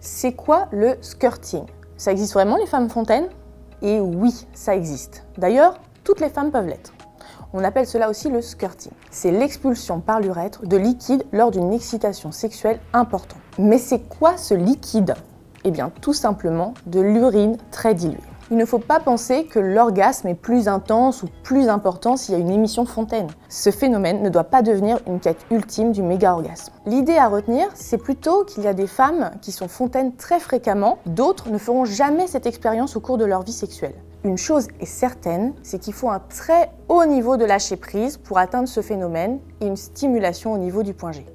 C'est quoi le skirting? Ça existe vraiment les femmes fontaines? Et oui, ça existe. D'ailleurs, toutes les femmes peuvent l'être. On appelle cela aussi le skirting. C'est l'expulsion par l'urètre de liquide lors d'une excitation sexuelle importante. Mais c'est quoi ce liquide? Eh bien, tout simplement de l'urine très diluée. Il ne faut pas penser que l'orgasme est plus intense ou plus important s'il y a une émission fontaine. Ce phénomène ne doit pas devenir une quête ultime du méga-orgasme. L'idée à retenir, c'est plutôt qu'il y a des femmes qui sont fontaines très fréquemment, d'autres ne feront jamais cette expérience au cours de leur vie sexuelle. Une chose est certaine, c'est qu'il faut un très haut niveau de lâcher-prise pour atteindre ce phénomène et une stimulation au niveau du point G.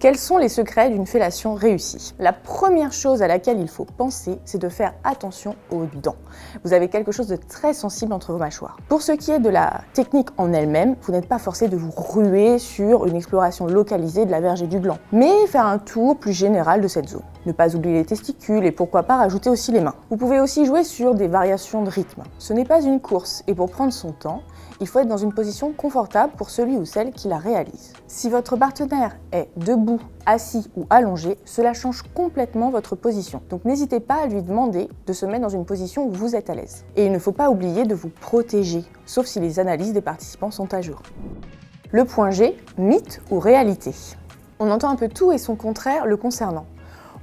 Quels sont les secrets d'une fellation réussie? La première chose à laquelle il faut penser, c'est de faire attention aux dents. Vous avez quelque chose de très sensible entre vos mâchoires. Pour ce qui est de la technique en elle-même, vous n'êtes pas forcé de vous ruer sur une exploration localisée de la verge et du gland, mais faire un tour plus général de cette zone. Ne pas oublier les testicules et pourquoi pas rajouter aussi les mains. Vous pouvez aussi jouer sur des variations de rythme. Ce n'est pas une course et pour prendre son temps, il faut être dans une position confortable pour celui ou celle qui la réalise. Si votre partenaire est debout, assis ou allongé, cela change complètement votre position. Donc n'hésitez pas à lui demander de se mettre dans une position où vous êtes à l'aise. Et il ne faut pas oublier de vous protéger, sauf si les analyses des participants sont à jour. Le point G, mythe ou réalité? On entend un peu tout et son contraire le concernant.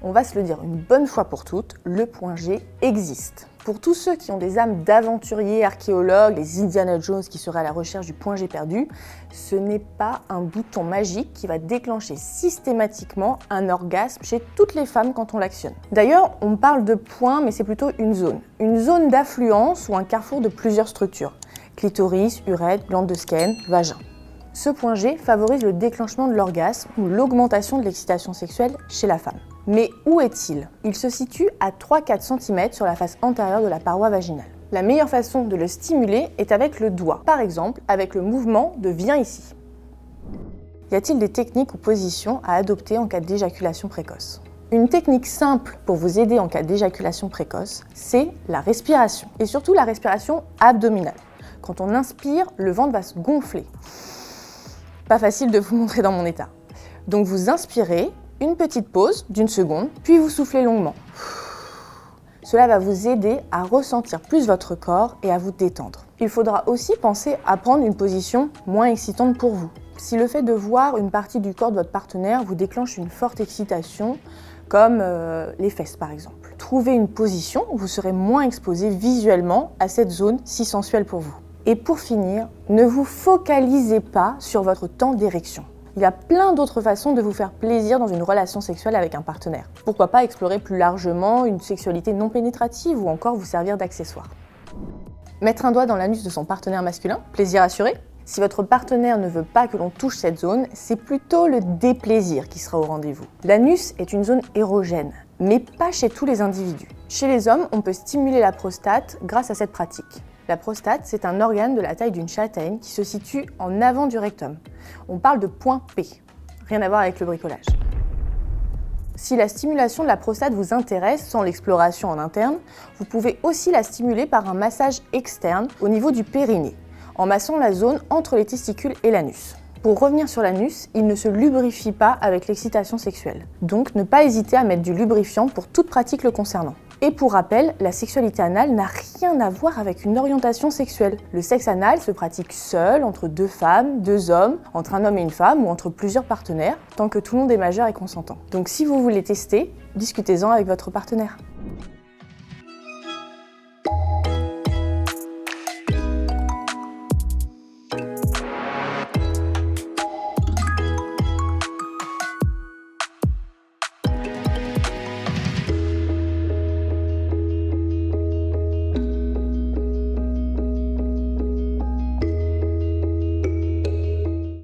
On va se le dire une bonne fois pour toutes, le point G existe. Pour tous ceux qui ont des âmes d'aventuriers, archéologues, les Indiana Jones qui seraient à la recherche du point G perdu, ce n'est pas un bouton magique qui va déclencher systématiquement un orgasme chez toutes les femmes quand on l'actionne. D'ailleurs, on parle de point, mais c'est plutôt une zone d'affluence ou un carrefour de plusieurs structures, clitoris, urètre, glande de Skene, vagin. Ce point G favorise le déclenchement de l'orgasme ou l'augmentation de l'excitation sexuelle chez la femme. Mais où est-il? Il se situe à 3-4 cm sur la face antérieure de la paroi vaginale. La meilleure façon de le stimuler est avec le doigt, par exemple avec le mouvement de « viens ici ». Y a-t-il des techniques ou positions à adopter en cas d'éjaculation précoce? Une technique simple pour vous aider en cas d'éjaculation précoce, c'est la respiration, et surtout la respiration abdominale. Quand on inspire, le ventre va se gonfler. Pas facile de vous montrer dans mon état. Donc vous inspirez, une petite pause d'une seconde, puis vous soufflez longuement. Cela va vous aider à ressentir plus votre corps et à vous détendre. Il faudra aussi penser à prendre une position moins excitante pour vous. Si le fait de voir une partie du corps de votre partenaire vous déclenche une forte excitation, comme les fesses par exemple, trouvez une position où vous serez moins exposé visuellement à cette zone si sensuelle pour vous. Et pour finir, ne vous focalisez pas sur votre temps d'érection. Il y a plein d'autres façons de vous faire plaisir dans une relation sexuelle avec un partenaire. Pourquoi pas explorer plus largement une sexualité non pénétrative ou encore vous servir d'accessoire. Mettre un doigt dans l'anus de son partenaire masculin, plaisir assuré? Si votre partenaire ne veut pas que l'on touche cette zone, c'est plutôt le déplaisir qui sera au rendez-vous. L'anus est une zone érogène, mais pas chez tous les individus. Chez les hommes, on peut stimuler la prostate grâce à cette pratique. La prostate, c'est un organe de la taille d'une châtaigne qui se situe en avant du rectum. On parle de point P, rien à voir avec le bricolage. Si la stimulation de la prostate vous intéresse sans l'exploration en interne, vous pouvez aussi la stimuler par un massage externe au niveau du périnée, en massant la zone entre les testicules et l'anus. Pour revenir sur l'anus, il ne se lubrifie pas avec l'excitation sexuelle. Donc ne pas hésiter à mettre du lubrifiant pour toute pratique le concernant. Et pour rappel, la sexualité anale n'a rien à voir avec une orientation sexuelle. Le sexe anal se pratique seul, entre deux femmes, deux hommes, entre un homme et une femme ou entre plusieurs partenaires, tant que tout le monde est majeur et consentant. Donc si vous voulez tester, discutez-en avec votre partenaire.